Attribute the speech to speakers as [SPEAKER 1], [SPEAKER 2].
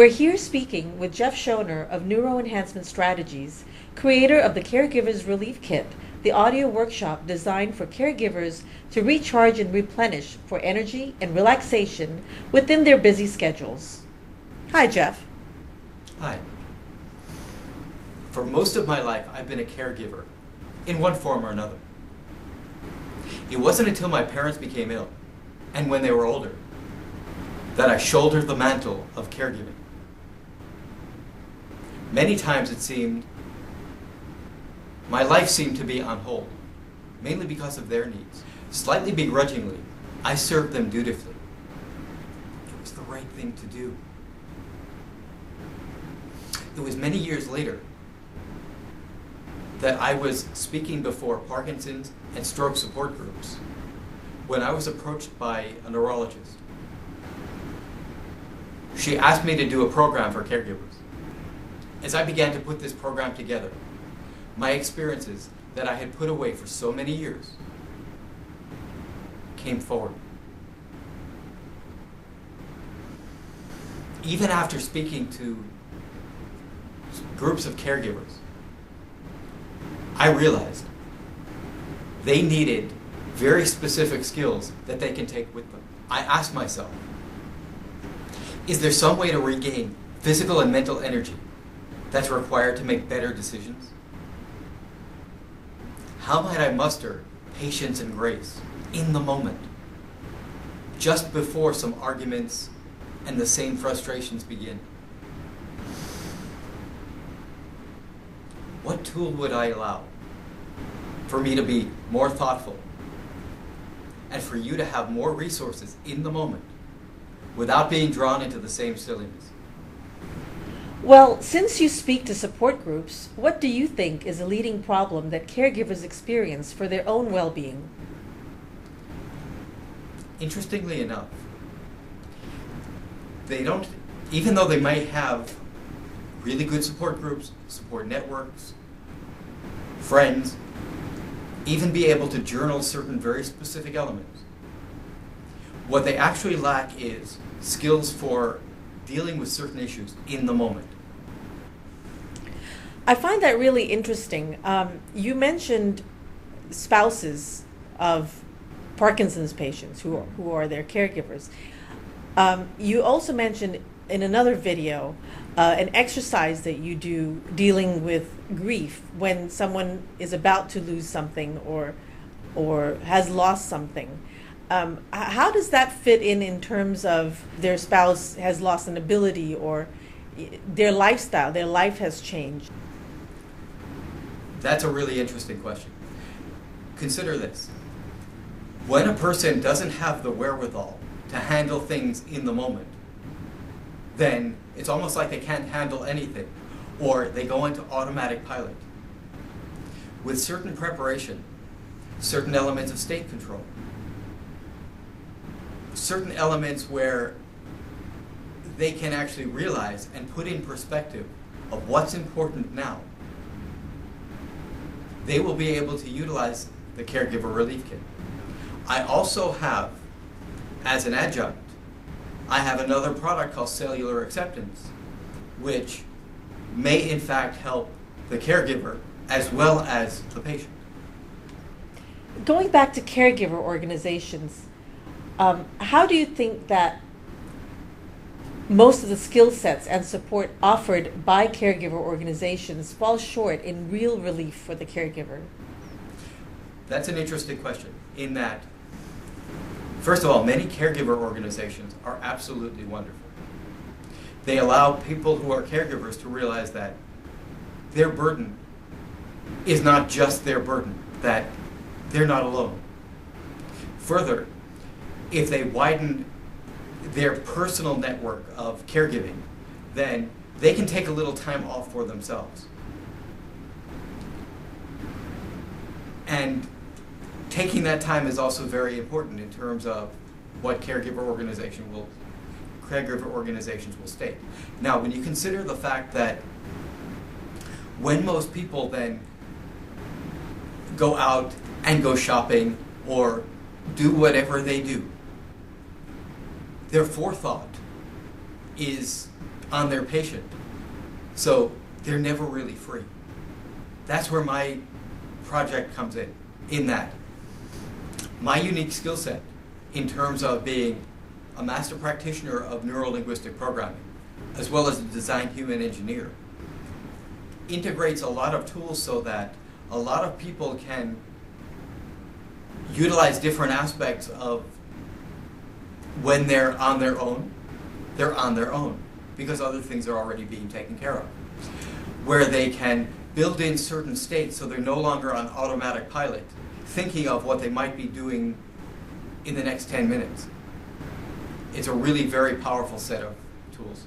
[SPEAKER 1] We're here speaking with Jeff Schoner of Neuro-Enhancement Strategies, creator of the Caregiver's Relief Kit, the audio workshop designed for caregivers to recharge and replenish for energy and relaxation within their busy schedules. Hi, Jeff.
[SPEAKER 2] Hi. For most of my life, I've been a caregiver, in one form or another. It wasn't until my parents became ill, and when they were older, that I shouldered the mantle of caregiving. Many times my life seemed to be on hold, mainly because of their needs. Slightly begrudgingly, I served them dutifully. It was the right thing to do. It was many years later that I was speaking before Parkinson's and stroke support groups when I was approached by a neurologist. She asked me to do a program for caregivers. As I began to put this program together, my experiences that I had put away for so many years came forward. Even after speaking to groups of caregivers, I realized they needed very specific skills that they can take with them. I asked myself, is there some way to regain physical and mental energy that's required to make better decisions? How might I muster patience and grace in the moment, just before some arguments and the same frustrations begin? What tool would I allow for me to be more thoughtful and for you to have more resources in the moment without being drawn into the same silliness?
[SPEAKER 1] Well, since you speak to support groups, what do you think is a leading problem that caregivers experience for their own well-being?
[SPEAKER 2] Interestingly enough, they don't, even though they might have really good support groups, support networks, friends, even be able to journal certain very specific elements, what they actually lack is skills for dealing with certain issues in the moment.
[SPEAKER 1] I find that really interesting. You mentioned spouses of Parkinson's patients who are their caregivers. You also mentioned in another video an exercise that you do dealing with grief when someone is about to lose something or has lost something. How does that fit in terms of their spouse has lost an ability or their lifestyle, their life has changed?
[SPEAKER 2] That's a really interesting question. Consider this. When a person doesn't have the wherewithal to handle things in the moment, then it's almost like they can't handle anything, or they go into automatic pilot. With certain preparation, certain elements of state control, certain elements where they can actually realize and put in perspective of what's important now, they will be able to utilize the Caregiver Relief Kit. I also have, as an adjunct, I have another product called Cellular Acceptance, which may in fact help the caregiver as well as the patient.
[SPEAKER 1] Going back to caregiver organizations, how do you think that most of the skill sets and support offered by caregiver organizations fall short in real relief for the caregiver?
[SPEAKER 2] That's an interesting question, in that, first of all, many caregiver organizations are absolutely wonderful. They allow people who are caregivers to realize that their burden is not just their burden, that they're not alone. Further, if they widen their personal network of caregiving, then they can take a little time off for themselves. And taking that time is also very important in terms of what caregiver organizations will state. Now, when you consider the fact that when most people then go out and go shopping or do whatever they do, their forethought is on their patient. So they're never really free. That's where my project comes in that my unique skill set in terms of being a master practitioner of neuro-linguistic programming, as well as a design human engineer, integrates a lot of tools so that a lot of people can utilize different aspects of when they're on their own, because other things are already being taken care of. Where they can build in certain states so they're no longer on automatic pilot, thinking of what they might be doing in the next 10 minutes. It's a really very powerful set of tools.